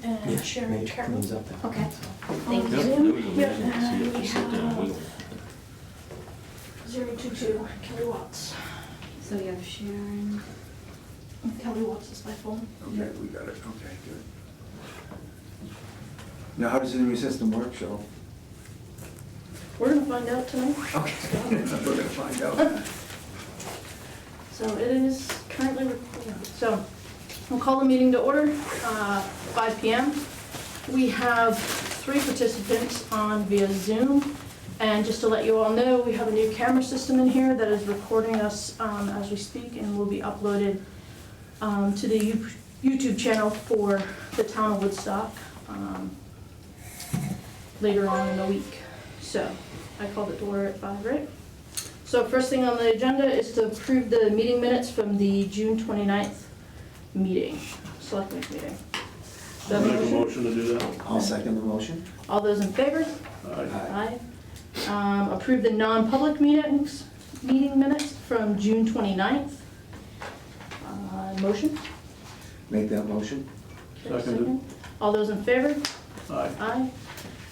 and Sharon Carroll. Okay. Thank you. Yeah, and we have 022 Kelly Watts. So you have Sharon. Kelly Watts is my phone. Okay, we got it, okay, good. Now, how does the new system work, Cheryl? We're gonna find out tonight. Okay, we're gonna find out. So it is currently recording. So we'll call the meeting to order, 5 p.m. We have 3 participants on via Zoom. And just to let you all know, we have a new camera system in here that is recording us as we speak and will be uploaded to the YouTube channel for the town of Woodstock later on in the week. So I called it to order at 5, right? So first thing on the agenda is to approve the meeting minutes from the June 29th meeting, Selectmen's meeting. Do I I'll have a make a motion? motion to do that. I'll second the motion. All those in favor? Aye. Aye. Approve the non-public meeting minutes from June 29th. Motion? Make that motion. Okay, Seconded. All those in favor? Aye. Aye.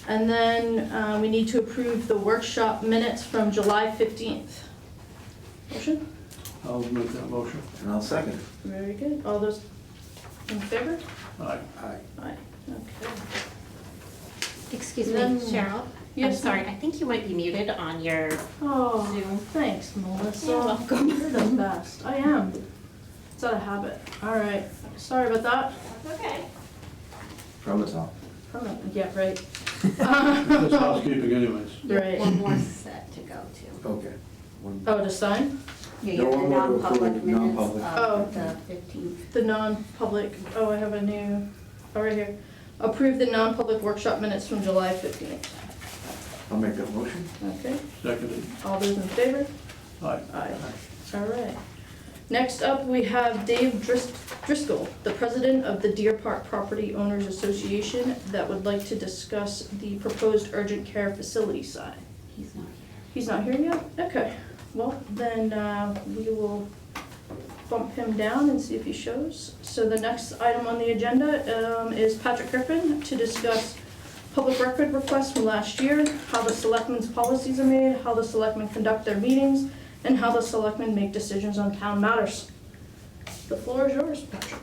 And then we need to approve the workshop minutes from July 15th. Motion? I'll make that motion. And I'll second. Very good. All those in favor? Aye. Aye. Aye. Okay. Excuse me, Then- Cheryl. Yes, I'm sorry, I think you might be muted on your Oh, Zoom. thanks, Melissa. You're welcome. You're the best. I am. It's out of habit. All right. Sorry about that. That's okay. From the top. Yeah, right. That's housekeeping anyways. Right. One more set to go to. Okay. Oh, to sign? Yeah, No, you have the one more to non-public approve, minutes non-public. Oh. of the 15th. The non-public, oh, I have a new, oh, right here. Approve the non-public workshop minutes from July 15th. I'll make that motion. Okay. Seconded. All those in favor? Aye. Aye. All right. Next up, we have Dave Driscoll, the president of the Deer Park Property Owners Association, that would like to discuss the proposed urgent care facility sign. He's not here. He's not here yet? Okay. Well, then we will bump him down and see if he shows. So the next item on the agenda is Patrick Griffin to discuss public record requests from last year, how the selectmen's policies are made, how the selectmen conduct their meetings, and how the selectmen make decisions on town matters. The floor is yours, Patrick.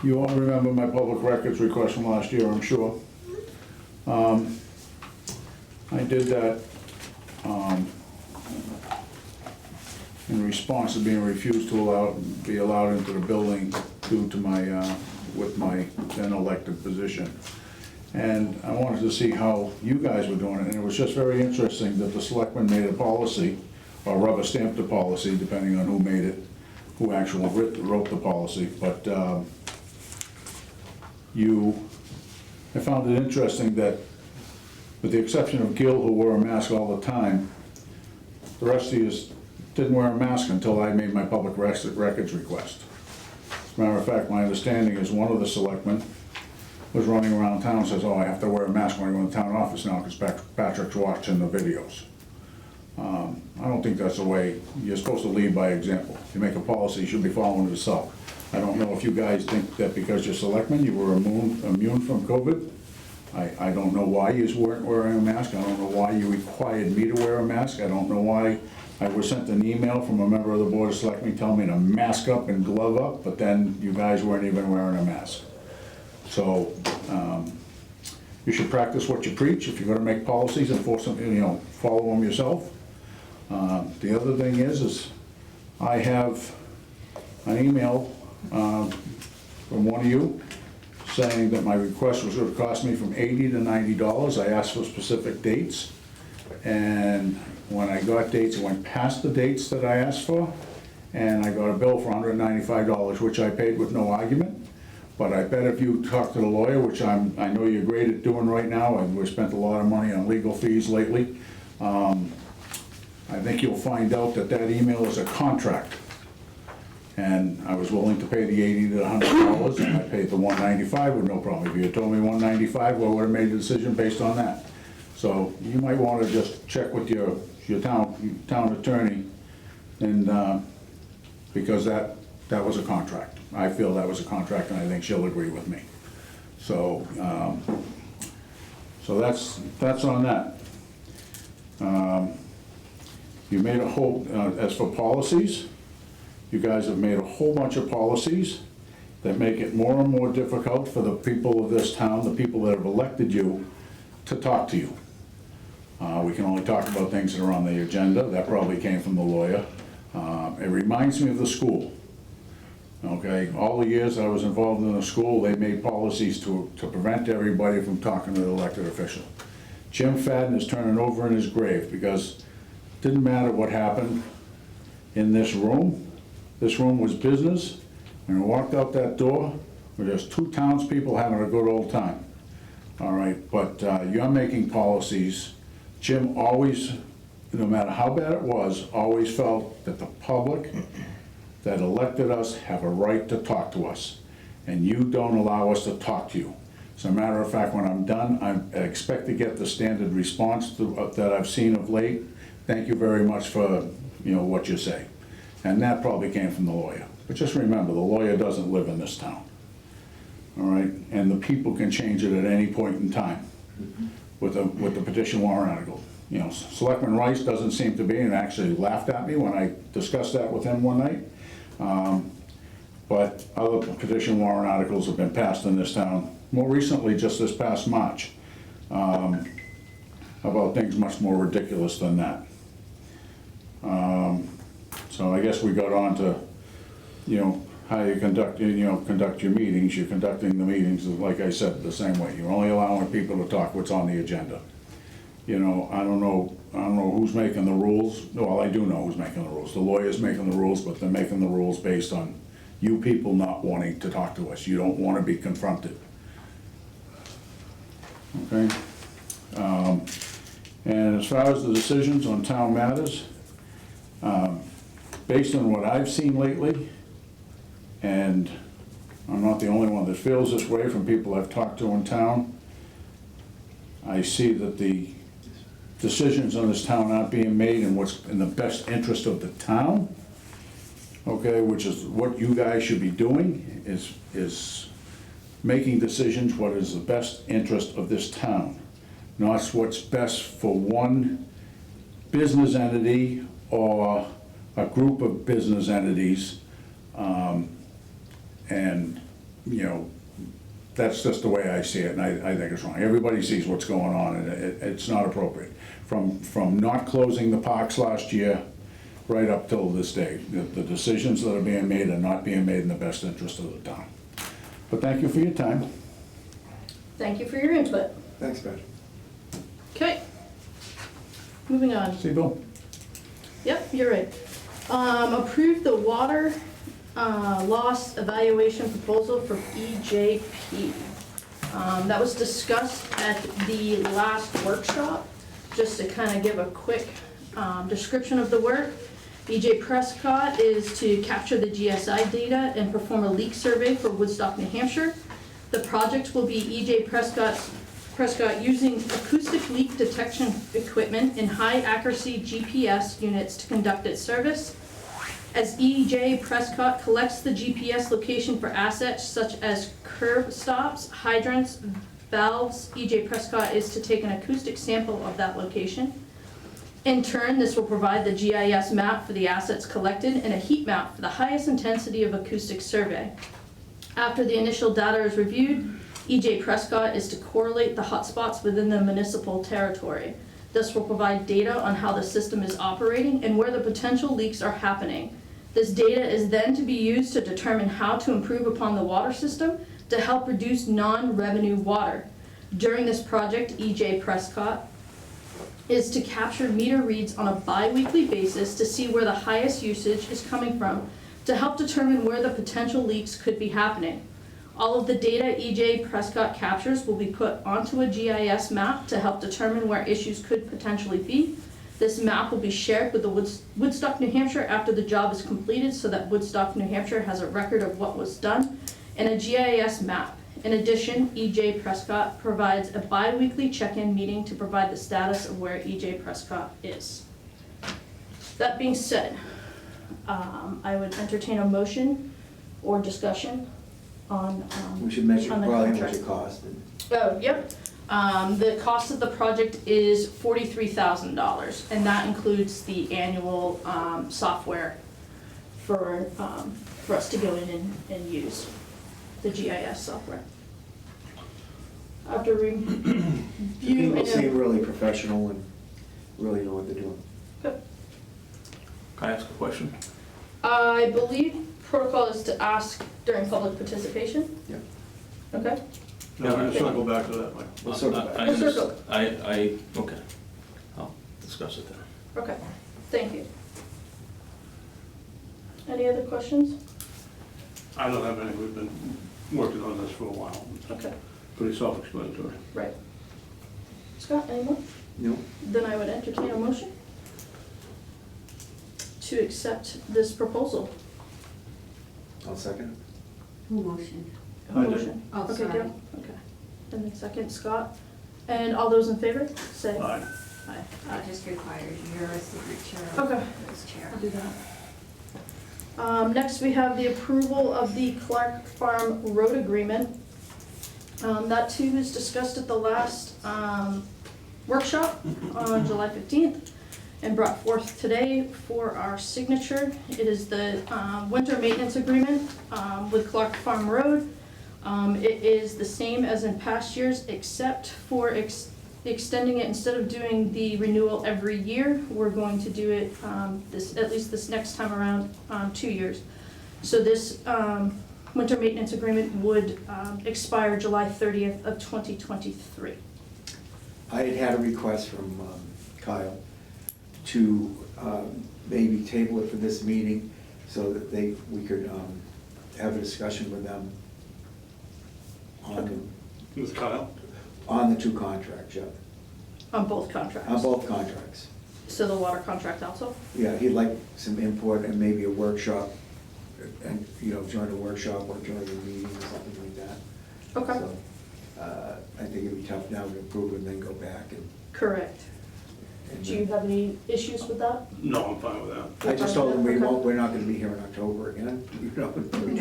You all remember my public records request from last year, I'm sure. I did that in response to being refused to be allowed into the building due to with my then elected position. And I wanted to see how you guys were doing it, and it was just very interesting that the selectmen made a policy, or rubber stamped the policy, depending on who made it, who actually wrote the policy, but I found it interesting that, with the exception of Gil, who wore a mask all the time, the rest of you didn't wear a mask until I made my public records request. As a matter of fact, my understanding is one of the selectmen was running around town and says, oh, I have to wear a mask when I go in the town office now because Patrick's watching the videos. I don't think that's the way, you're supposed to lead by example. If you make a policy, you should be following it yourself. I don't know if you guys think that because you're selectmen, you were immune from COVID. I don't know why you weren't wearing a mask. I don't know why you required me to wear a mask. I don't know why I was sent an email from a member of the Board of Selectmen telling me to mask up and glove up, but then you guys weren't even wearing a mask. So, you should practice what you preach. If you're gonna make policies, enforce them, follow them yourself. The other thing is I have an email from one of you saying that my request was gonna cost me from $80 to $90. I asked for specific dates, and when I got dates, it went past the dates that I asked for, and I got a bill for $195, which I paid with no argument. But I bet if you talk to the lawyer, which I know you're great at doing right now, and we've spent a lot of money on legal fees lately, I think you'll find out that that email is a contract. And I was willing to pay the $80 to $100, and I paid the $195 with no problem. If you had told me $195, well, I would have made a decision based on that. So you might want to just check with your town attorney, and because that was a contract. I feel that was a contract, and I think she'll agree with me. So, so that's on that. You made a whole, as for policies, you guys have made a whole bunch of policies that make it more and more difficult for the people of this town, the people that have elected you, to talk to you. We can only talk about things that are on the agenda. That probably came from the lawyer. It reminds me of the school. Okay, all the years I was involved in the school, they made policies to prevent everybody from talking to the elected official. Jim Fadden is turning over in his grave because it didn't matter what happened in this room. This room was business. When we walked out that door, we're just two townspeople having a good old time. All right, but you're making policies. Jim always, no matter how bad it was, always felt that the public that elected us have a right to talk to us, and you don't allow us to talk to you. As a matter of fact, when I'm done, I expect to get the standard response that I've seen of late. Thank you very much for, what you say. And that probably came from the lawyer. But just remember, the lawyer doesn't live in this town. All right, and the people can change it at any point in time with the petition warrant article. Selectman Rice doesn't seem to be, and actually laughed at me when I discussed that with him one night. But other petition warrant articles have been passed in this town, more recently, just this past March, about things much more ridiculous than that. So I guess we got on to, how you conduct your meetings. You're conducting the meetings, like I said, the same way. You're only allowing people to talk what's on the agenda. I don't know who's making the rules. Well, I do know who's making the rules. The lawyer's making the rules, but they're making the rules based on you people not wanting to talk to us. You don't want to be confronted. Okay? And as far as the decisions on town matters, based on what I've seen lately, and I'm not the only one that feels this way from people I've talked to in town, I see that the decisions on this town aren't being made in what's in the best interest of the town, okay, which is what you guys should be doing, is making decisions what is the best interest of this town, not what's best for one business entity or a group of business entities. And, that's just the way I see it, and I think it's wrong. Everybody sees what's going on, and it's not appropriate. From not closing the parks last year, right up till this day, the decisions that are being made are not being made in the best interest of the town. But thank you for your time. Thank you for your input. Thanks, Ben. Okay. Moving on. See, Bill? Yep, you're right. Approve the water loss evaluation proposal for EJP. That was discussed at the last workshop. Just to kind of give a quick description of the work. EJ Prescott is to capture the GSI data and perform a leak survey for Woodstock, New Hampshire. The project will be EJ Prescott using acoustic leak detection equipment and high accuracy GPS units to conduct its service. As EJ Prescott collects the GPS location for assets such as curb stops, hydrants, valves, EJ Prescott is to take an acoustic sample of that location. In turn, this will provide the GIS map for the assets collected and a heat map for the highest intensity of acoustic survey. After the initial data is reviewed, EJ Prescott is to correlate the hotspots within the municipal territory. This will provide data on how the system is operating and where the potential leaks are happening. This data is then to be used to determine how to improve upon the water system to help reduce non-revenue water. During this project, EJ Prescott is to capture meter reads on a bi-weekly basis to see where the highest usage is coming from to help determine where the potential leaks could be happening. All of the data EJ Prescott captures will be put onto a GIS map to help determine where issues could potentially be. This map will be shared with the Woodstock, New Hampshire after the job is completed so that Woodstock, New Hampshire has a record of what was done and a GIS map. In addition, EJ Prescott provides a bi-weekly check-in meeting to provide the status of where EJ Prescott is. That being said, I would entertain a motion or discussion on, We should measure on the probably how much contract. it costs. And Oh, yep. The cost of the project is $43,000, and that includes the annual software for us to go in and use, the GIS software. After review, People seem really professional and really know what they're doing. Can I ask a question? I believe protocol is to ask during public participation. Yeah. Okay? No, I'm just gonna go back to that, Mike. We'll circle back. We'll circle. Okay. I'll discuss it then. Okay, thank you. Any other questions? I don't have any, we've been working on this for a while. Okay, Pretty self-explanatory. right. Scott, any more? No? Then I would entertain a motion to accept this proposal. I'll second. Who motion? I did. Motion. Oh, Okay, sorry. Gail? Okay. And then second, Scott. And all those in favor, say aye. Aye. I just required your signature Okay. as chair. I'll do that. Next, we have the approval of the Clark Farm Road Agreement. That too was discussed at the last workshop on July 15th and brought forth today for our signature. It is the winter maintenance agreement with Clark Farm Road. It is the same as in past years, except for extending it. Instead of doing the renewal every year, we're going to do it at least this next time around, 2 years. So this winter maintenance agreement would expire July 30th of 2023. I had a request from Kyle to maybe table it for this meeting so that we could have a discussion with them With Kyle? on the two contracts, yeah. On both contracts. On both contracts. So the water contract also? Yeah, he'd like some input and maybe a workshop, and, join a workshop or join a meeting or something like that. Okay. So, I think it'd be tough now to approve and then go back and. Correct. Do you have any issues with that? No, I'm fine with that. I just told him Okay. we're not gonna be here in October again,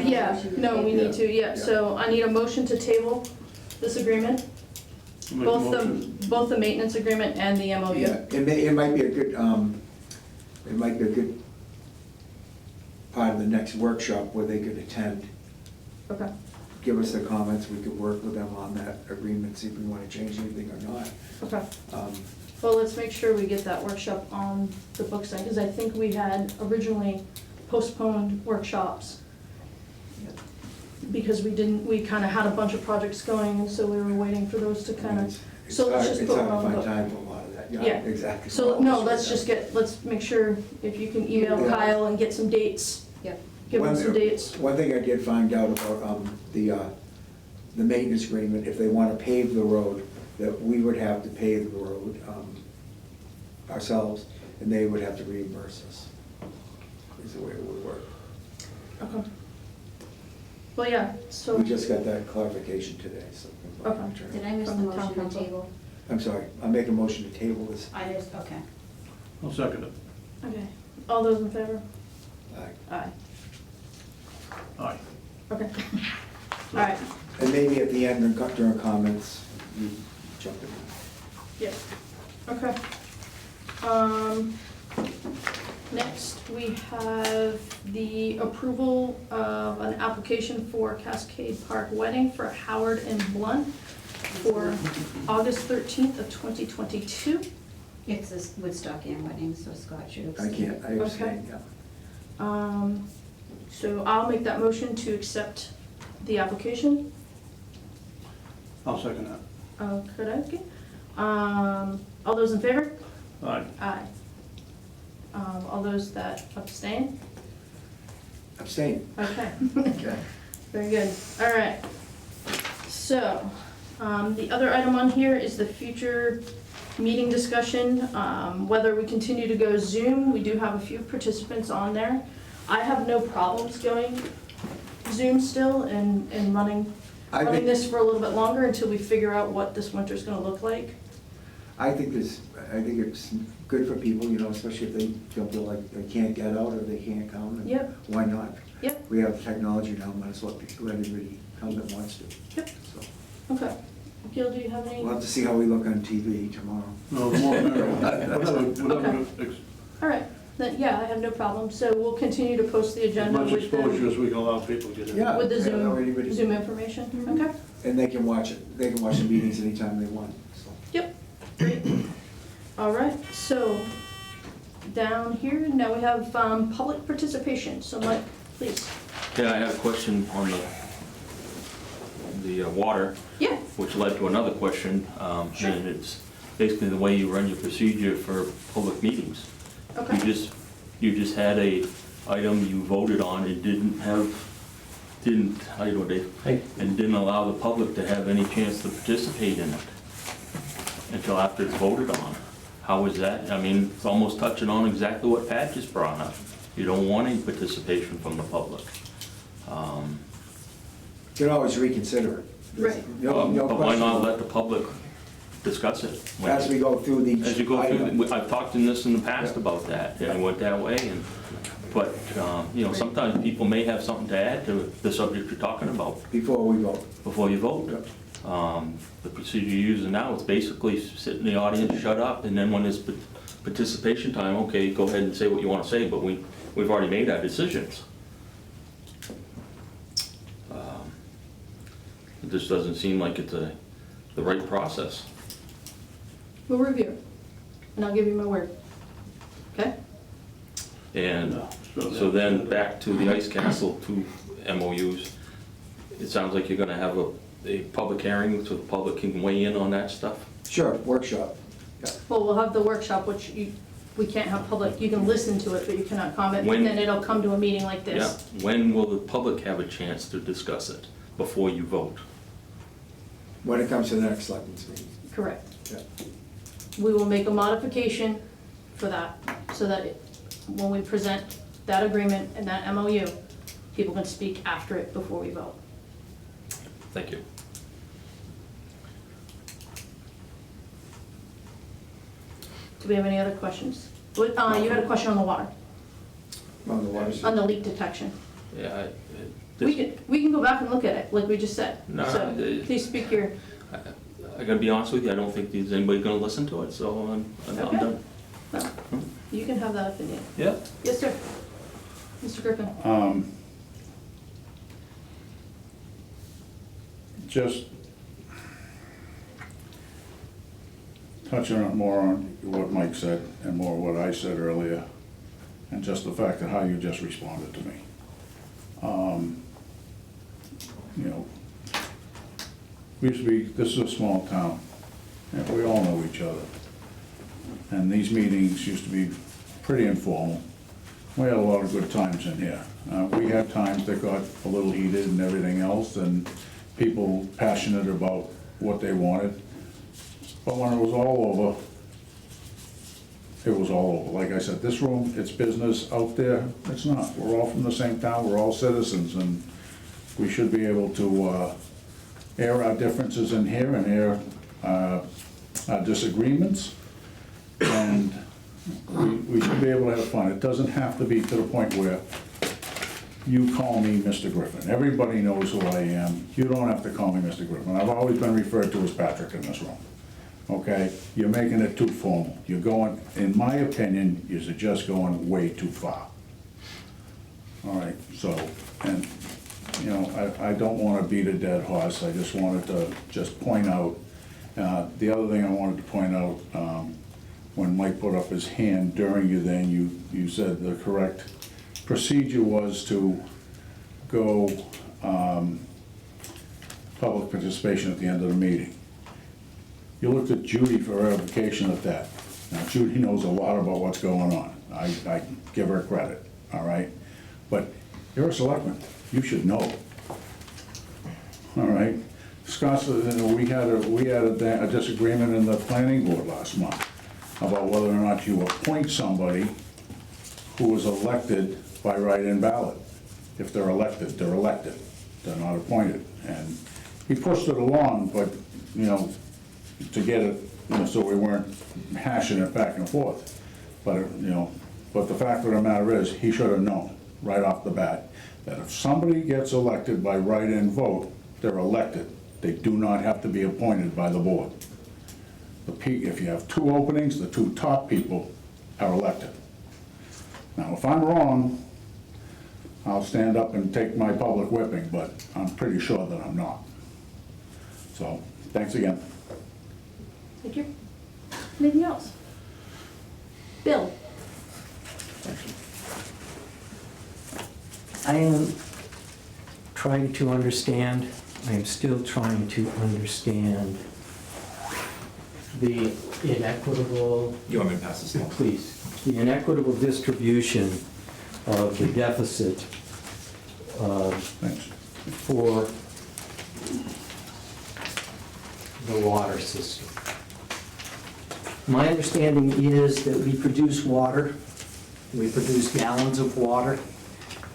Yeah, no, we need to, yeah, so I need a motion to table this agreement, Make a motion. both the maintenance agreement and the MOU. Yeah, it might be a good part of the next workshop where they could attend, Okay, give us their comments, we could work with them on that agreement, see if we wanna change anything or not. okay. Um, Well, let's make sure we get that workshop on the books then, because I think we had originally postponed workshops because we kind of had a bunch of projects going, and so we were waiting for those to kind of, It's so let's hard- just put one It's on hard the to find book. time for a lot of that, Yeah. yeah, exactly. So, no, let's make sure if you can email Yeah. Kyle and get some dates, Yep. give him One- some dates. One thing I did find out about the maintenance agreement, if they want to pave the road, that we would have to pave the road ourselves, and they would have to reimburse us, is the way it would work. Okay. Well, yeah, so. We just got that clarification today, so. from our Okay. attorney. Did I miss the From the town motion to council. table? I'm sorry, I'll make a motion to table this. I just, okay. I'll second it. Okay, all those in favor? Aye. Aye. Aye. Okay. All right, And maybe at the end, during comments, you jump in. yeah, okay. Next, we have the approval of an application for Cascade Park Wedding for Howard and Blunt for August 13th of 2022. It's a Woodstock and wedding, so Scott should I abstain. can't, I abstain, yeah. So I'll make that motion to accept the application. I'll second that. Okay. All those in favor? Aye. Aye. All those that abstain? Abstain. Okay, Okay. very good. All right. So, the other item on here is the future meeting discussion, whether we continue to go Zoom. We do have a few participants on there. I have no problems going Zoom still and running I think- this for a little bit longer until we figure out what this winter's gonna look like. I think it's good for people, especially if they don't feel like they can't get out or they can't come. and Yep. Why not? Yep. We have technology now, might as well let everybody held that wants to. Yep. So, Okay. Gil, do you have any? we'll have to see how we look on TV tomorrow. No, the more the merrier. Whatever, All right, then, yeah, I have no problem. So we'll continue to post the as agenda much with exposure the, as we can allow people to get in. Yeah. with the everybody- Zoom information, okay? And they can watch it, they can watch the meetings anytime they want, so. Yep, great. All right, so down here, now we have public participation. So Mike, please. Yeah, I have a question on the water, Yeah, which led to another question. Sure. And it's basically the way you run your procedure for public meetings. okay. You just had a item you voted on and how you doing, Dave? Hey. And didn't allow the public to have any chance to participate in it until after it's voted on. How was that? I mean, it's almost touching on exactly what Pat just brought up. You don't want any participation from the public. You can always reconsider it. Right. No But why not question. let the public discuss it? As we go through these. As you go items. through, I've talked in this in the past about that, and it went that way, but, you know, sometimes people may have something to add to the subject you're talking about Before we vote. before you vote. The procedure you're using now is basically sit in the audience, shut up, and then when there's participation time, okay, go ahead and say what you want to say, but we've already made our decisions. It just doesn't seem like it's the right process. We'll review, and I'll give you my word. Okay? And so then back to the Ice Castle, 2 MOUs. It sounds like you're gonna have a public hearing so the public can weigh in on that stuff? Sure, workshop. Yeah. Well, we'll have the workshop, which we can't have public, you can listen to it, but you cannot comment, When- and then it'll come to a meeting like Yeah. this. When will the public have a chance to discuss it before you vote? When it comes to the next selectmen's meeting. Correct. Yeah. We will make a modification for that, so that when we present that agreement and that MOU, people can speak after it before we vote. Thank you. Do we have any other questions? You had a question on the water, On the water. on the leak detection. Yeah, We can go back and look at it, like we just said. No, So please speak your, I gotta be honest with you, I don't think there's anybody gonna listen to it, so I'm Okay. done. no, you can have that opinion. Yeah. Yes, sir. Mr. Griffin? Just touching on more on what Mike said and more what I said earlier, and just the fact that how you just responded to me. You know, we used to be, this is a small town, and we all know each other. And these meetings used to be pretty informal. We had a lot of good times in here. We had times that got a little heated and everything else, and people passionate about what they wanted. But when it was all over, it was all over. Like I said, this room, it's business. Out there, it's not. We're all from the same town, we're all citizens, and we should be able to air our differences in here and air our disagreements. And we should be able to have fun. It doesn't have to be to the point where you call me Mr. Griffin. Everybody knows who I am. You don't have to call me Mr. Griffin. I've always been referred to as Patrick in this room. Okay? You're making it too formal. You're going, in my opinion, you're just going way too far. All right, so, and, you know, I don't want to beat a dead horse. I just wanted to just point out, the other thing I wanted to point out, when Mike put up his hand during you then, you said the correct procedure was to go public participation at the end of the meeting. You looked at Judy for verification of that. Now, Judy knows a lot about what's going on. I give her credit, all right? But you're a selectman, you should know. All right? Scott, you know, we had a disagreement in the planning board last month about whether or not you appoint somebody who was elected by write-in ballot. If they're elected, they're elected. They're not appointed. And he pushed it along, but, you know, to get it, you know, so we weren't hashing it back and forth. But, you know, but the fact of the matter is, he should have known right off the bat that if somebody gets elected by write-in vote, they're elected. They do not have to be appointed by the board. If you have 2 openings, the 2 top people are elected. Now, if I'm wrong, I'll stand up and take my public whipping, but I'm pretty sure that I'm not. So, thanks again. Thank you. Anything else? Bill? I am trying to understand, I am still trying to understand the inequitable, You want me to pass this along? please, the inequitable distribution of the deficit Thanks. for the water system. My understanding is that we produce water, we produce gallons of water,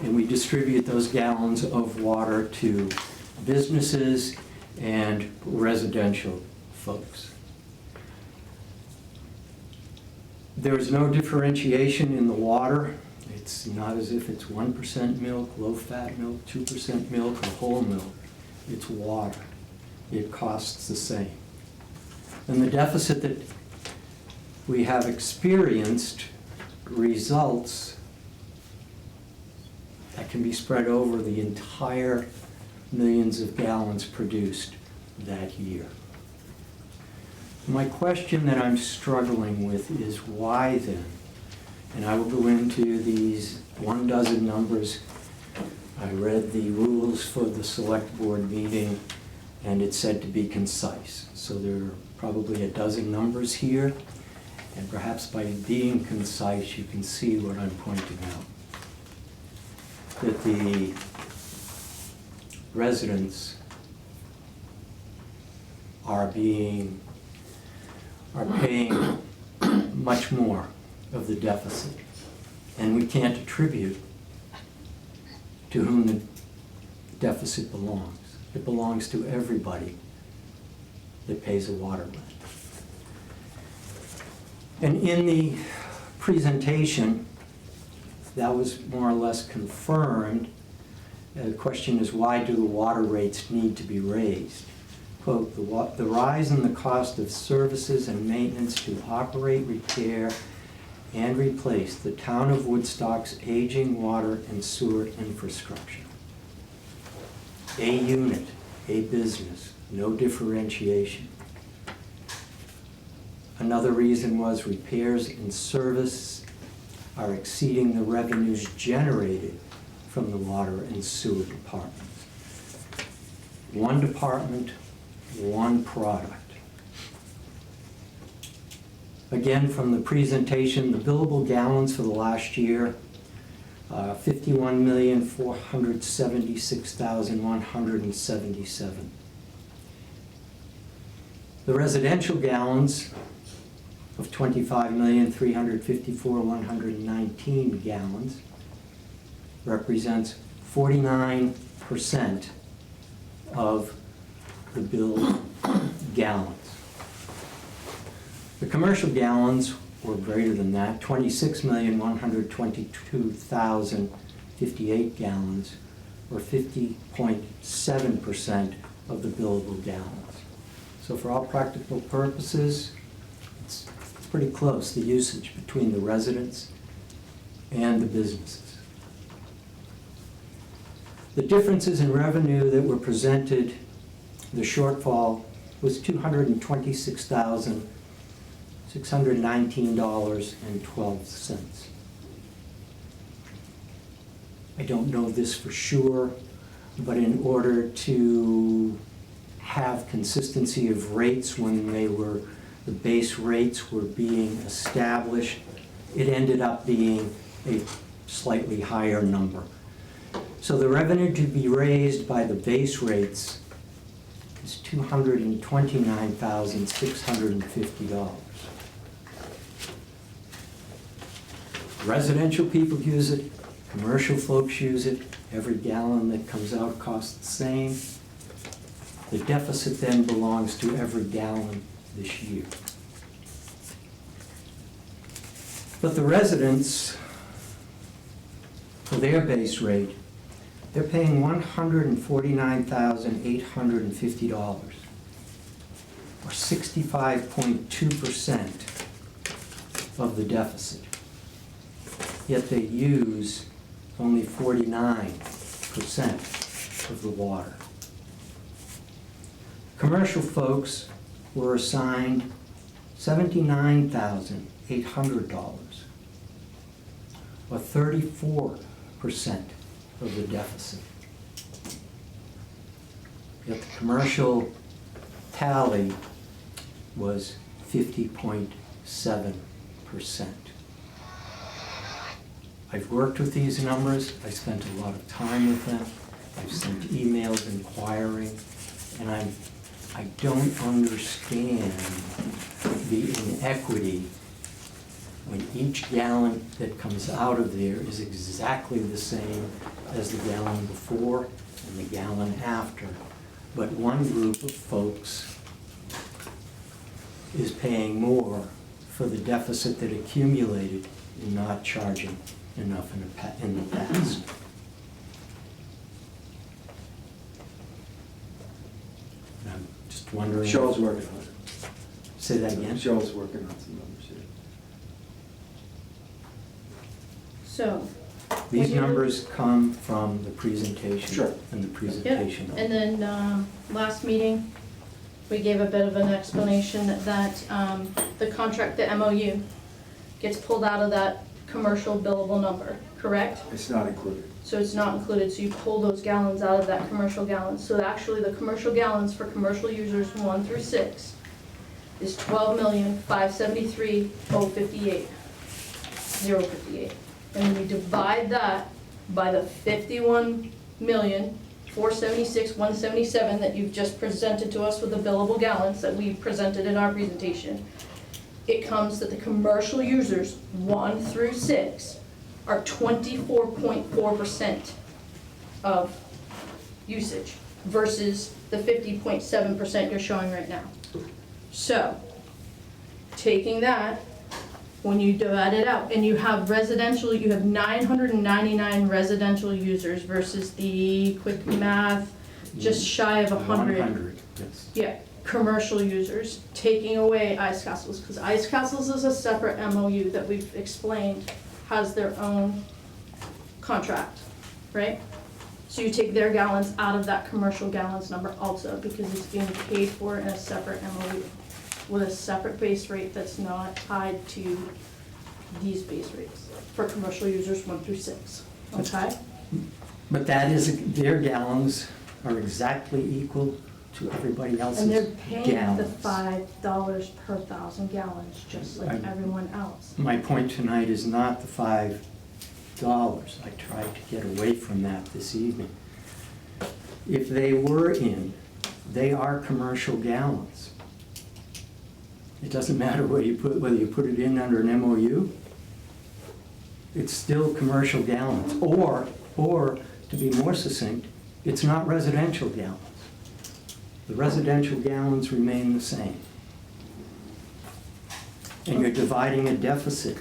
and we distribute those gallons of water to businesses and residential folks. There is no differentiation in the water. It's not as if it's 1% milk, low-fat milk, 2% milk, or whole milk. It's water. It costs the same. And the deficit that we have experienced results that can be spread over the entire millions of gallons produced that year. My question that I'm struggling with is why then? And I will go into these 12 numbers. I read the rules for the select board meeting, and it said to be concise. So there are probably 12 numbers here, and perhaps by being concise, you can see what I'm pointing out. That the residents are paying much more of the deficit, and we can't attribute to whom the deficit belongs. It belongs to everybody that pays a water rent. And in the presentation, that was more or less confirmed. The question is, why do the water rates need to be raised? Quote, the rise in the cost of services and maintenance to operate, repair, and replace the town of Woodstock's aging water and sewer infrastructure. A unit, a business, no differentiation. Another reason was repairs and service are exceeding the revenues generated from the water and sewer departments. One department, one product. Again, from the presentation, the billable gallons for the last year, 51,476,177. The residential gallons of 25,354,119 gallons represents 49% of the billed gallons. The commercial gallons were greater than that, 26,122,058 gallons, or 50.7% of the billable gallons. So for all practical purposes, it's pretty close, the usage between the residents and the businesses. The differences in revenue that were presented, the shortfall was $226,619.12. I don't know this for sure, but in order to have consistency of rates when the base rates were being established, it ended up being a slightly higher number. So the revenue to be raised by the base rates is $229,650. Residential people use it, commercial folks use it, every gallon that comes out costs the same. The deficit then belongs to every gallon this year. But the residents, for their base rate, They're paying $149,850, or 65.2% of the deficit. Yet they use only 49% of the water. Commercial folks were assigned $79,800, or 34% of the deficit. Yet the commercial tally was 50.7%. I've worked with these numbers, I spent a lot of time with them, I've sent emails inquiring, and I don't understand the inequity when each gallon that comes out of there is exactly the same as the gallon before and the gallon after. But one group of folks is paying more for the deficit that accumulated in not charging enough in the past. And I'm just wondering. Cheryl's working on it. Say that again? Cheryl's working on some numbers here. So. These when you- numbers come from the presentation. Sure. And the Yep, presentation. and then, last meeting, we gave a bit of an explanation that, the contract, the MOU, gets pulled out of that commercial billable number, correct? It's not included. So it's not included, so you pull those gallons out of that commercial gallons. So actually, the commercial gallons for commercial users 1 through 6 is 12,573,058. And then you divide that by the 51,476,177 that you've just presented to us with the billable gallons that we presented in our presentation. It comes that the commercial users 1 through 6 are 24.4% of usage versus the 50.7% you're showing right now. So, taking that, when you divide it out, and you have residential, you have 999 residential users versus the quick math, just shy of 100. 100, yes. Yeah, commercial users, taking away Ice Castles, because Ice Castles is a separate MOU that we've explained has their own contract, right? So you take their gallons out of that commercial gallons number also, because it's being paid for in a separate MOU with a separate base rate that's not tied to these base rates for commercial users 1 through 6, okay? But that is, their gallons are exactly equal to everybody else's And gallons. they're paying the $5 per 1,000 gallons, just like everyone else. My point tonight is not the $5. I tried to get away from that this evening. If they were in, they are commercial gallons. It doesn't matter whether you put it in under an MOU, it's still commercial gallons. Or to be more succinct, it's not residential gallons. The residential gallons remain the same. And you're dividing a deficit.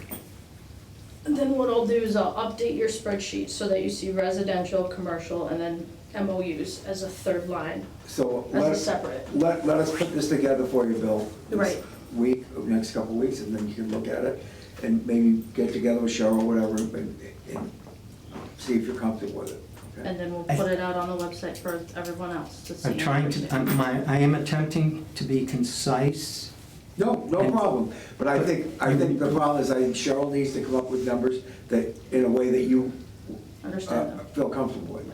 And then what I'll do is I'll update your spreadsheet so that you see residential, commercial, and then MOUs as a third line, So as a separate. let us put this together for you, Bill. this Right. Week, next couple of weeks, and then you can look at it and maybe get together with Cheryl or whatever and see if you're comfortable with it. Okay? And then we'll put it out on the website for everyone else to see. I'm trying to, I am attempting to be concise. No problem. But I think the problem is I think Cheryl needs to come up with numbers that, in a way that you Understand them. feel comfortable with.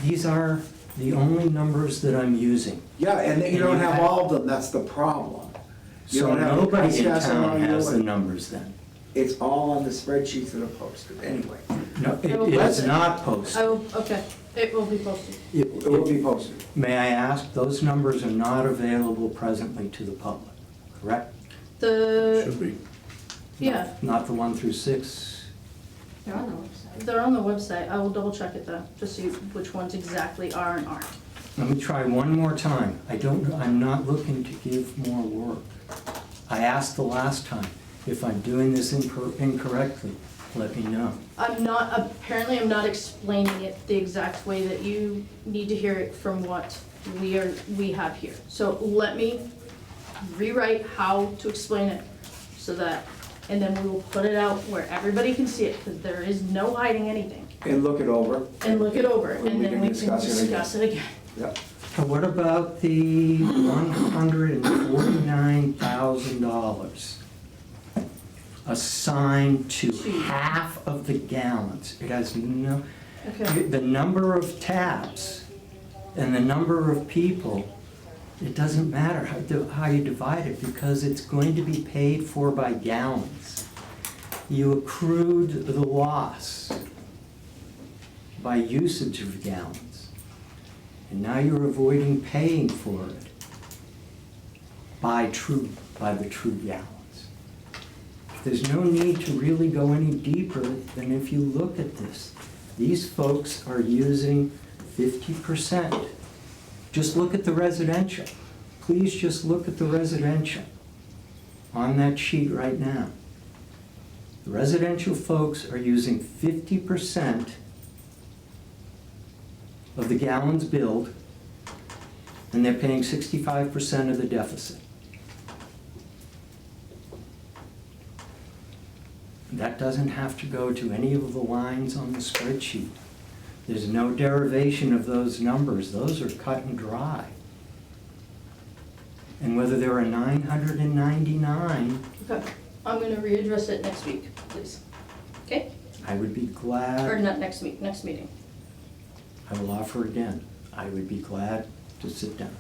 These are the only numbers that I'm using. Yeah, and you don't have all of them, that's the problem. You So don't have nobody in Comcast town on has the you. numbers then. It's all on the spreadsheets that are posted, anyway. No, I will it post is it. not posted. Okay, it will be posted. It will be posted. May I ask, those numbers are not available presently to the public, correct? Should be. Yeah, Not the 1 through 6? They're on the website. they're on the website. I will double check it though, to see which ones exactly are and aren't. Let me try one more time. I'm not looking to give more work. I asked the last time, if I'm doing this incorrectly, let me know. Apparently I'm not explaining it the exact way that you need to hear it from what we have here. So let me rewrite how to explain it so that, and then we will put it out where everybody can see it, because there is no hiding anything. And look it over. And look it over, and We then can we can discuss it again. discuss it again. Yep. What about the $149,000 assigned to half of the gallons? It has no, Okay. the number of taps and the number of people, it doesn't matter how you divide it, because it's going to be paid for by gallons. You accrued the loss by usage of gallons, and now you're avoiding paying for it by the true gallons. There's no need to really go any deeper than if you look at this. These folks are using 50%. Just look at the residential. Please just look at the residential on that sheet right now. The residential folks are using 50% of the gallons billed, and they're paying 65% of the deficit. That doesn't have to go to any of the lines on the spreadsheet. There's no derivation of those numbers. Those are cut and dry. And whether there are 999, Okay, I'm gonna readdress it next week, please. Okay? I would be Or glad, not next week, next meeting. I will offer again, I would be glad to sit down.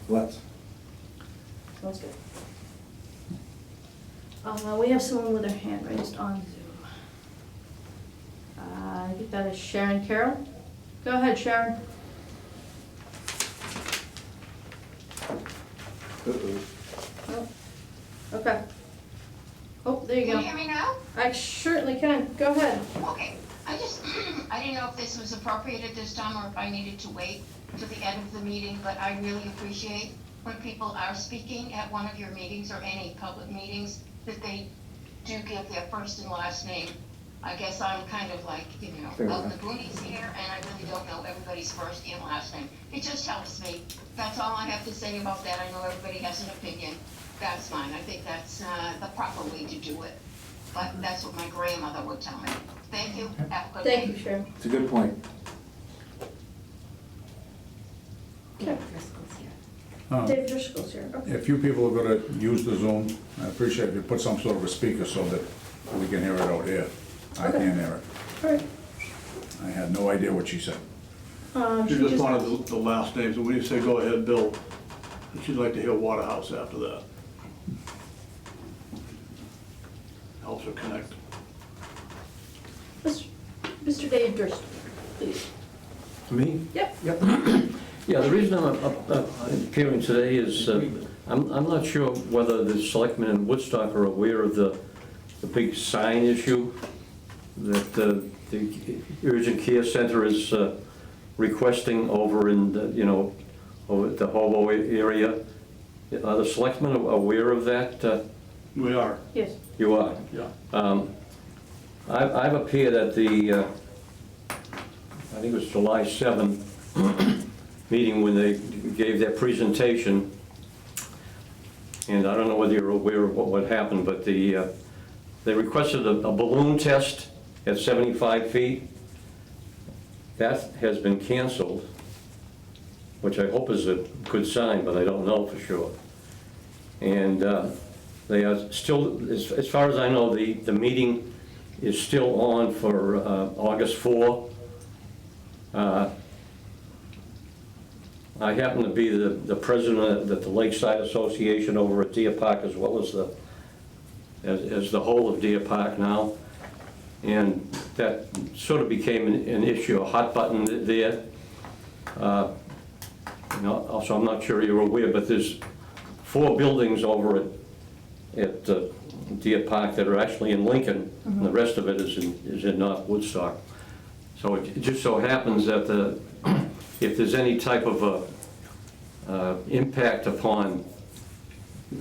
Let's. Sounds good. We have someone with their hand raised on Zoom. I think that is Sharon Carroll. Go ahead, Sharon. Oh, okay. Oh, there you Can go. you hear me now? I certainly can. Go ahead. Okay, I didn't know if this was appropriate at this time or if I needed to wait to the end of the meeting, but I really appreciate when people are speaking at one of your meetings or any public meetings, that they do give their first and last name. I guess I'm kind of like, Fair out in the enough. boonies here, and I really don't know everybody's first and last name. It just helps me. That's all I have to say about that. I know everybody has an opinion. That's fine. I think that's the proper way to do it. But that's what my grandmother would tell me. Thank you. Have a good day. Thank you, Sharon. It's a good point. Okay. Driscoll's here. Dave Driscoll's here. Okay. If you people are gonna use the Zoom, I appreciate if you put some sort of a speaker so that we can hear it out here. I Okay. can't hear it. All right. I had no idea what she said. She just wanted the last names, and when you say go ahead, Bill, she'd like to hear Waterhouse after that. Helps her connect. Mr. Dave Driscoll, please. Me? Yep. Yep. Yeah, the reason I'm appearing today is, I'm not sure whether the selectmen in Woodstock are aware of the big sign issue that the urgent care center is requesting over in, over at the Hobo area. Are the selectmen aware of that? We are, Yes. You are? yeah. I've appeared at the, I think it was July 7 meeting when they gave their presentation. And I don't know whether you're aware of what happened, but they requested a balloon test at 75 feet. That has been canceled, which I hope is a good sign, but I don't know for sure. And they are still, as far as I know, the meeting is still on for August 4. I happen to be the president of the Lakeside Association over at Deer Park, as well as the whole of Deer Park now. And that sort of became an issue, a hot button there. Also, I'm not sure you're aware, but there's 4 buildings over at Deer Park that are actually in Lincoln, and the rest of it is in North Woodstock. So it just so happens that if there's any type of impact upon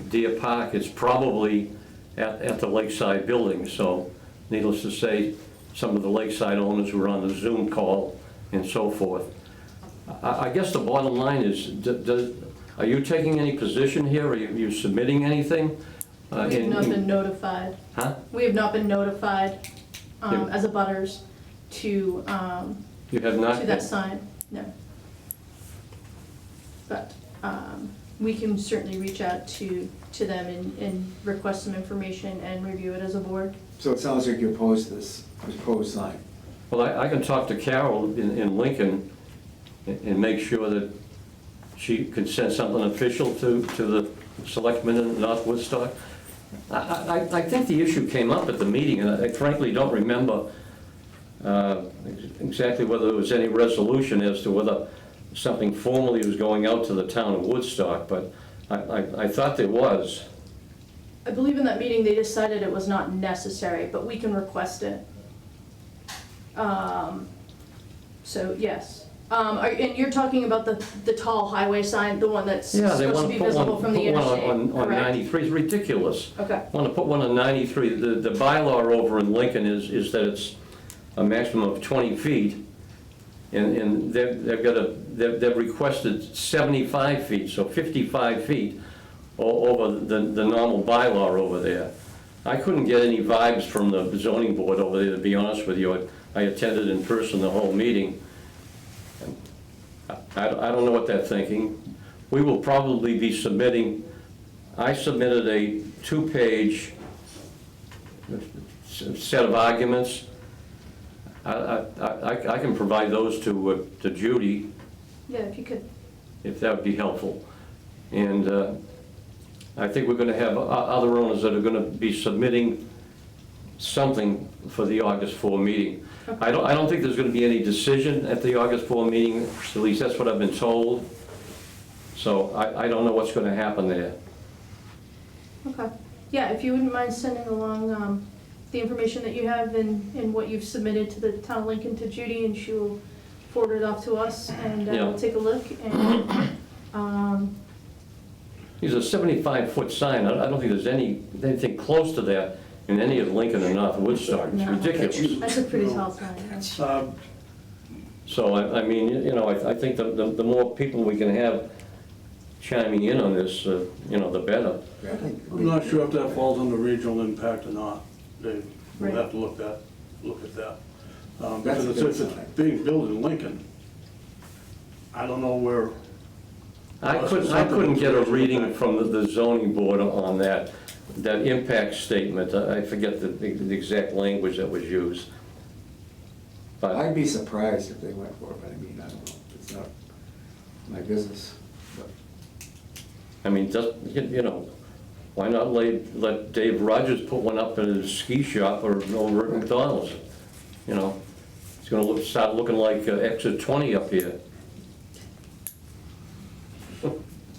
Deer Park, it's probably at the Lakeside building. So needless to say, some of the lakeside owners were on the Zoom call and so forth. I guess the bottom line is, are you taking any position here? Are you submitting anything? We have not been notified. Huh? We have not been notified Yeah. as a butters to You have not? that sign, no. But we can certainly reach out to them and request some information and review it as a board. So it sounds like you're opposed to this proposed sign. Well, I can talk to Carol in Lincoln and make sure that she can send something official to the selectmen in North Woodstock. I think the issue came up at the meeting, and I frankly don't remember exactly whether there was any resolution as to whether something formally was going out to the town of Woodstock, but I thought there was. I believe in that meeting, they decided it was not necessary, but we can request it. So, yes. And you're talking about the tall highway sign, the one that's Yeah, they supposed want to to be put visible one from the interstate, on correct? 93, it's ridiculous. Okay, Want to put one on 93, the bylaw over in Lincoln is that it's a maximum of 20 feet, and they've requested 75 feet, so 55 feet over the normal bylaw over there. I couldn't get any vibes from the zoning board over there, to be honest with you. I attended in person the whole meeting. I don't know what they're thinking. We will probably be submitting, I submitted a 2-page set of arguments. I can provide those to Judy, yeah, if you could. if that would be helpful. And I think we're going to have other owners that are going to be submitting something for the August 4 meeting. Okay. I don't think there's going to be any decision at the August 4 meeting, at least that's what I've been told. So I don't know what's going to happen there. Okay. Yeah, if you wouldn't mind sending along the information that you have and what you've submitted to the town of Lincoln to Judy, and she will forward it off to us, and Yeah. we'll take a look. And It's a 75-foot sign. I don't think there's anything close to that in any of Lincoln or North Woodstock. It's No. ridiculous. that's a pretty tall sign. Yeah. So, I mean, I think the more people we can have chiming in on this, the better. I think- I'm not sure if that falls under regional impact or not, Dave. We'll Right. have to look at that. That's Because a it's good if it's sign. being built in Lincoln, I don't know where. I couldn't get a reading from the zoning board on that impact statement. I forget the exact language that was used. But, I'd be surprised if they went for it, but I mean, I don't know. It's not my business. But I mean, why not let Dave Rogers put one up in his ski shop or over at McDonald's? It's going to start looking like exit 20 up here.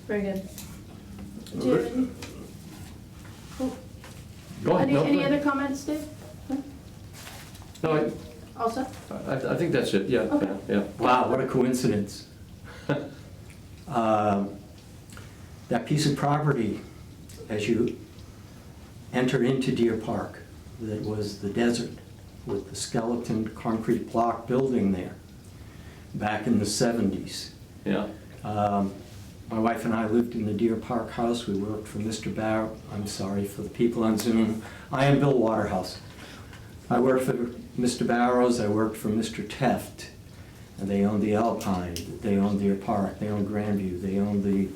Very good. Do you have any? Cool. Go ahead. Any other comments, Dave? No, All set? I think that's it, yeah. Okay. Yeah. Wow, what a coincidence. That piece of property, as you enter into Deer Park, that was the desert with the skeleton concrete block building there back in the 70s. Yeah. My wife and I lived in the Deer Park house. We worked for Mr. Barrow. I'm sorry for the people on Zoom. I am Bill Waterhouse. I worked for Mr. Barrows. I worked for Mr. Teft. And they owned the Alpine. They owned Deer Park. They owned Grandview. They owned the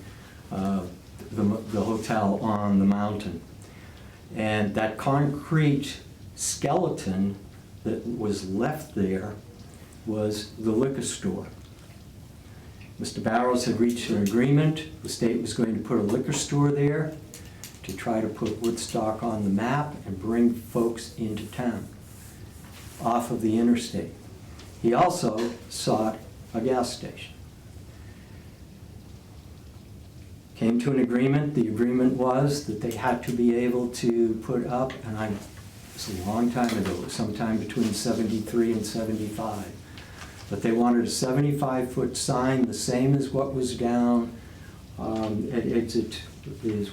hotel on the mountain. And that concrete skeleton that was left there was the liquor store. Mr. Barrows had reached an agreement. The state was going to put a liquor store there to try to put Woodstock on the map and bring folks into town off of the interstate. He also sought a gas station. Came to an agreement. The agreement was that they had to be able to put up, and it's a long time ago, it was sometime between 73 and 75. But they wanted a 75-foot sign, the same as what was down at exit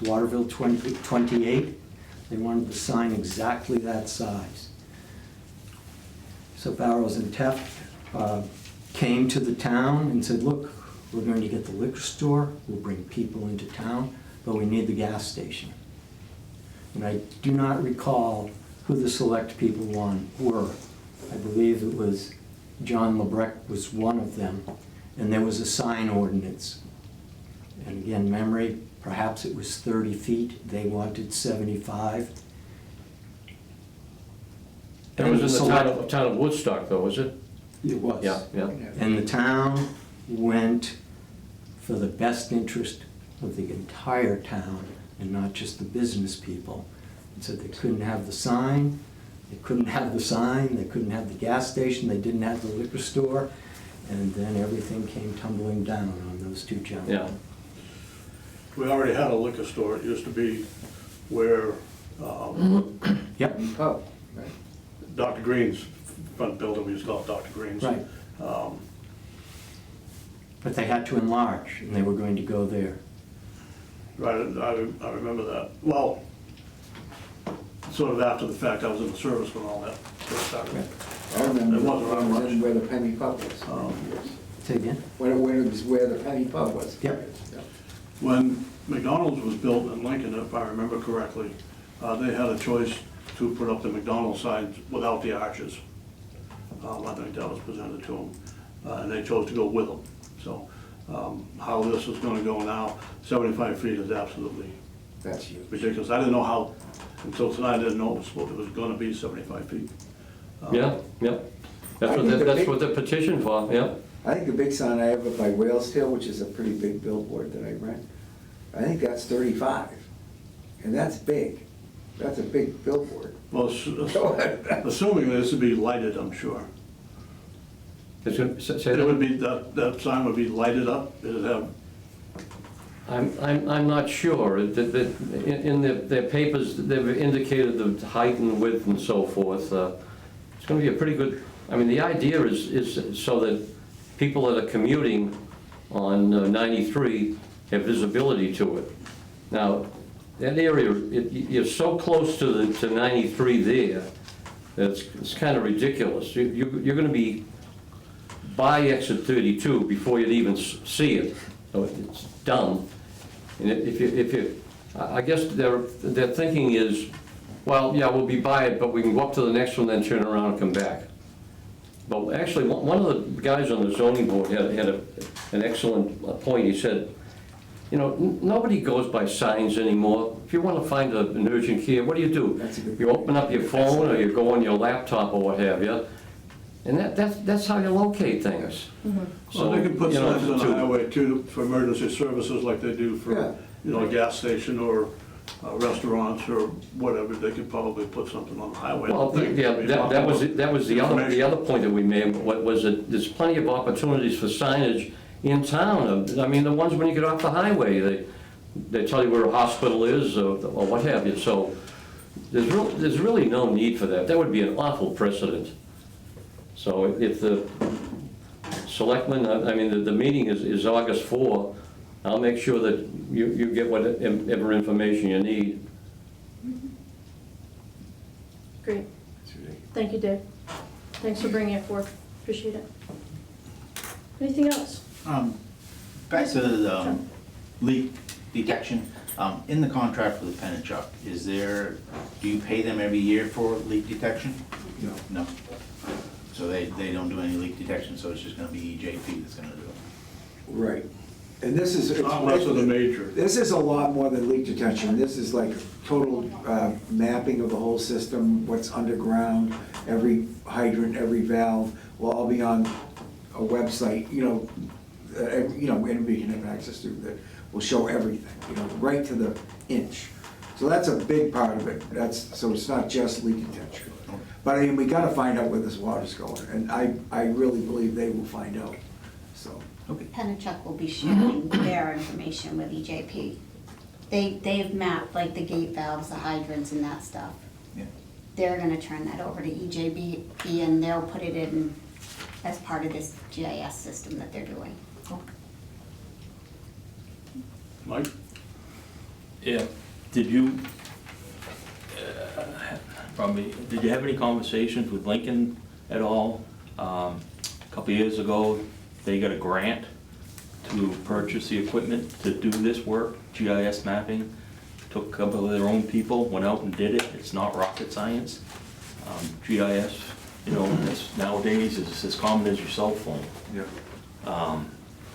Waterville 28. They wanted the sign exactly that size. So Barrows and Teft came to the town and said, look, we're going to get the liquor store, we'll bring people into town, but we need the gas station. And I do not recall who the select people were. I believe it was John LeBrecq was one of them, and there was a sign ordinance. And again, memory, perhaps it was 30 feet, they wanted 75. That And was the in the select- town of Woodstock, though, was it? It was. Yeah, yeah. And the town went for the best interest of the entire town and not just the business people. And said they couldn't have the sign, they couldn't have the sign, they couldn't have the gas station, they didn't have the liquor store. And then everything came tumbling down on those two gentlemen. Yeah. We already had a liquor store. It used to be where Yep, Oh, right. Dr. Green's front building, we used to call it Dr. Green's. right. But they had to enlarge and they were going to go there. Right, I remember that. Well, sort of after the fact, I was in the service when all that first started. Right. I remember It wasn't around when it was much. in where the Penny Pub was. Say again? When it was where the Penny Pub was. Yep. When McDonald's was built in Lincoln, if I remember correctly, they had a choice to put up the McDonald's signs without the arches. I think that was presented to them, and they chose to go with them. So how this is gonna go now, 75 feet is absolutely That's huge. ridiculous. I didn't know how, until tonight, I didn't know it was gonna be 75 feet. Yeah, yeah. That's what the petition for, yeah. I think the big sign I have up by Whales Tail, which is a pretty big billboard that I rent, I think that's 35. And that's big. That's a big billboard. Well, assuming this would be lighted, I'm sure. Say It that? would be, that sign would be lighted up, it'd have, I'm not sure. In their papers, they've indicated the height and width and so forth. It's gonna be a pretty good, I mean, the idea is so that people that are commuting on 93 have visibility to it. Now, that area, you're so close to 93 there, that it's kind of ridiculous. You're gonna be by exit 32 before you'd even see it, so it's done. And I guess their thinking is, well, yeah, we'll be by it, but we can go up to the next one, then turn around and come back. But actually, one of the guys on the zoning board had an excellent point. He said, you know, nobody goes by signs anymore. If you want to find an urgent care, what do? That's a good You open up your phone or you go on your laptop or what have you, and that's how you locate things. so they can put you know, signs on the to- highway too, for emergency services like they do Yeah. for, you know, a gas station or restaurants or whatever, they could probably put something on the highway. Well, yeah, that was the other point that we made, was that there's plenty of opportunities for signage in town. I mean, the ones when you get off the highway, they tell you where a hospital is or what have you. So there's really no need for that. That would be an awful precedent. So if the selectmen, I mean, the meeting is August 4, I'll make sure that you get whatever information you need. Great. Thank you, Dave. Thanks for bringing it forth. Appreciate it. Anything else? Back to the leak detection, in the contract with the Penachuk, do you pay them every year for leak detection? No. So they don't do any leak detection, so it's just gonna be EJP that's gonna do it? Right. And this is. Unless it's a major. This is a lot more than leak detection. This is like total mapping of the whole system, what's underground, every hydrant, every valve will all be on a website, anybody can have access to that will show everything, right to the inch. So that's a big part of it. So it's not just leak detection. But I mean, we gotta find out where this water's going, and I really believe they will find out, so. Penachuk will be sharing their information with EJP. They've mapped like the gate valves, the hydrants and that stuff. Yeah. They're gonna turn that over to EJB and they'll put it in as part of this GIS system that they're doing. Mike? Yeah, did you have any conversations with Lincoln at all. A couple years ago, they got a grant to purchase the equipment to do this work, GIS mapping. Took a couple of their own people, went out and did it. It's not rocket science. GIS, you know, nowadays is as common as your cell phone. Yeah.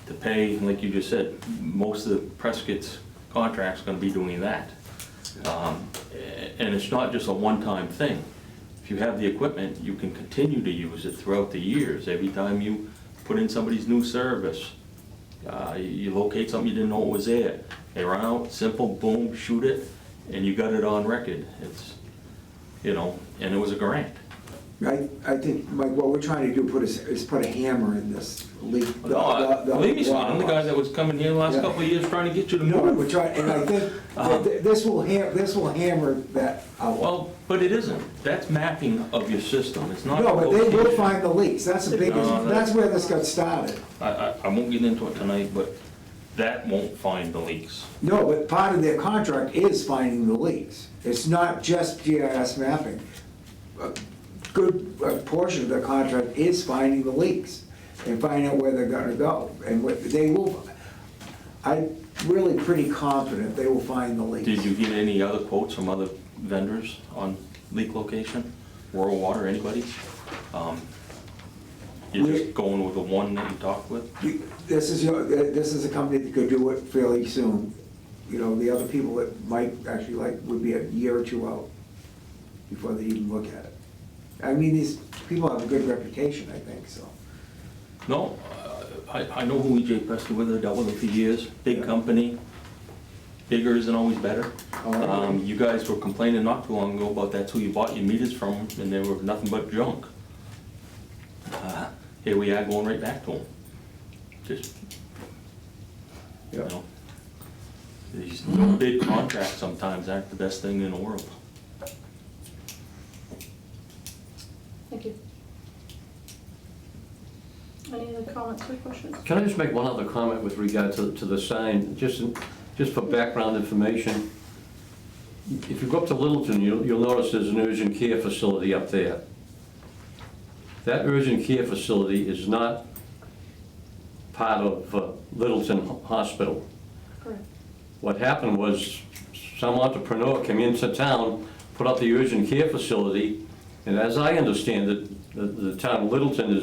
To pay, like you just said, most of the Prescott's contract's gonna be doing that. And it's not just a one-time thing. If you have the equipment, you can continue to use it throughout the years. Every time you put in somebody's new service, you locate something you didn't know was there. They run out, simple, boom, shoot it, and you got it on record. It's, you know, and it was a grant. I think, Mike, what we're trying to do is put a hammer in this leak. Believe me, I'm the guy that was coming here the last Yeah. couple of years trying to get you to No, move. we're trying, and I think that this will hammer that out. Well, but it isn't. That's mapping of your system. It's not. No, but they will location. find the leaks, that's the biggest, No, that's where this got started. I won't get into it tonight, but that won't find the leaks. No, but part of their contract is finding the leaks. It's not just GIS mapping. A good portion of the contract is finding the leaks and finding out where they're gonna go. And they will, I'm really pretty confident they will find the leaks. Did you get any other quotes from other vendors on leak location? Rural Water, anybody? You're just going with the one that you talked with? This is a company that could do it fairly soon. You know, the other people that might actually like would be a year or two out before they even look at it. I mean, these people have a good reputation, I think, so. No, I know who E.J. Preston with, I dealt with him for years, big company, bigger isn't always better. Oh, okay. You guys were complaining not too long ago about that's who you bought your meters from, and they were nothing but junk. Here we are going right back to them. Just, you Yeah. know, these no bid contracts sometimes aren't the best thing in the world. Thank you. Any other comments or questions? Can I just make one other comment with regard to the sign, just for background information? If you go up to Littleton, you'll notice there's an urgent care facility up there. That urgent care facility is not part of Littleton Hospital. Correct. What happened was some entrepreneur came into town, put up the urgent care facility, and as I understand it, the town of Littleton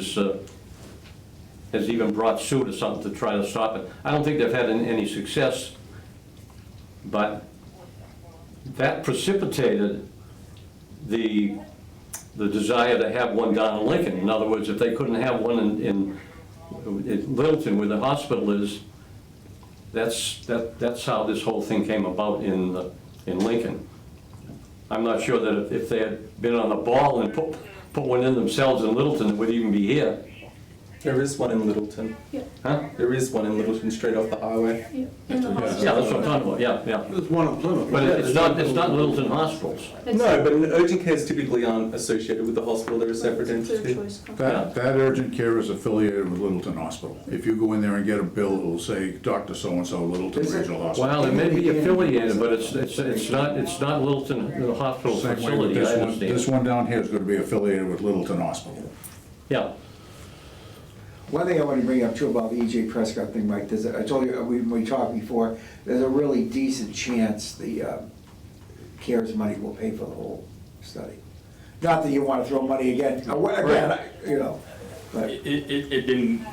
has even brought suit or something to try to stop it. I don't think they've had any success, but that precipitated the desire to have one down in Lincoln. In other words, if they couldn't have one in Littleton where the hospital is, that's how this whole thing came about in Lincoln. I'm not sure that if they had been on the ball and put one in themselves in Littleton, it would even be here. There is one in Littleton. Huh? There is one in Littleton, straight off the highway. Yeah, in the Yeah, hospital. that's what I'm talking about, yeah. There's one in Plymouth. But it's not Littleton Hospitals. It's- No, but urgent cares typically aren't associated with the hospital, they're a separate it's their entity. choice contract. That urgent care is affiliated with Littleton Hospital. If you go in there and get a bill, it'll say Dr. So-and-so, Littleton Is it? Regional Hospital. Well, it may be affiliated, but it's not Littleton, the hospital Same way with facility, I this one. understand. This one down here is gonna be affiliated with Littleton Hospital. Yeah. One thing I want to bring up too about the E.J. Prescott thing, Mike, I told you, when we talked before, there's a really decent chance the CARES money will pay for the whole study. Not that you want to throw money again, you know, but. It didn't,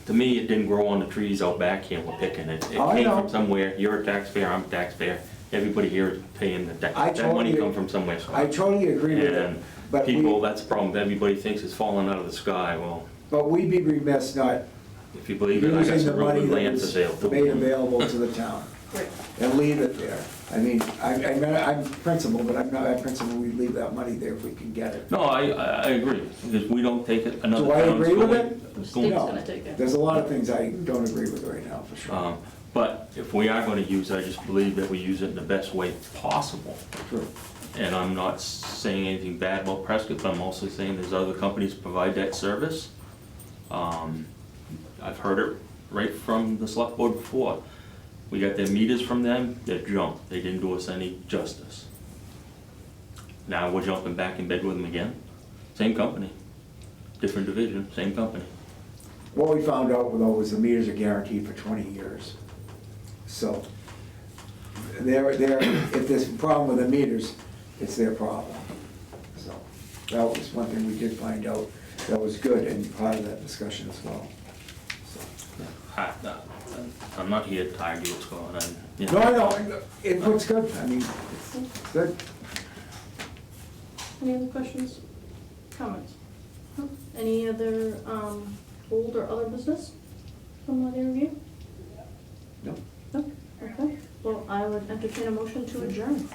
to me, it didn't grow on the trees out back here, we're picking it. It Oh, I came know. from somewhere, you're a taxpayer, I'm a taxpayer, everybody here is paying the tax. I That money totally- come from somewhere. I totally agree with that, And but people, that's the problem, everybody thinks it's falling out of the sky, well, but we'd be remiss not if you believe it, I got using the some real money good that land for sale was too. made available to the town Right. and leave it there. I mean, I'm principal, but I'm not a principal, we leave that money there if we can get it. No, I agree, because we don't take it, another Do I town's agree with going- it? The state's No. gonna take it. There's a lot of things I don't agree with right now, for sure. But if we are gonna use it, I just believe that we use it in the best way possible. True. And I'm not saying anything bad about Prescott, but I'm also saying there's other companies provide that service. I've heard it right from the select board before. We got their meters from them, they're junk. They didn't do us any justice. Now we're jumping back in bed with them again. Same company. different division, same company. What we found out though was the meters are guaranteed for 20 years. So, if there's a problem with the meters, it's their problem. So, that was one thing we did find out that was good and part of that discussion as well. So, I'm not here to argue what's going on. you know. no, I know, input's good, I mean, it's good. Any other questions, comments? No? Any other old or other business from either of you? No. No? Okay. Well, I would entertain a motion to adjourn.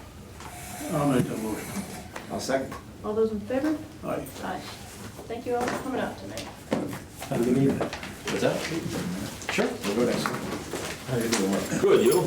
I'll make that motion. I'll second. All those in favor? Aye. Aye. Thank you all for coming out tonight. Have a good evening. What's that? Sure. We'll go next. Good, you?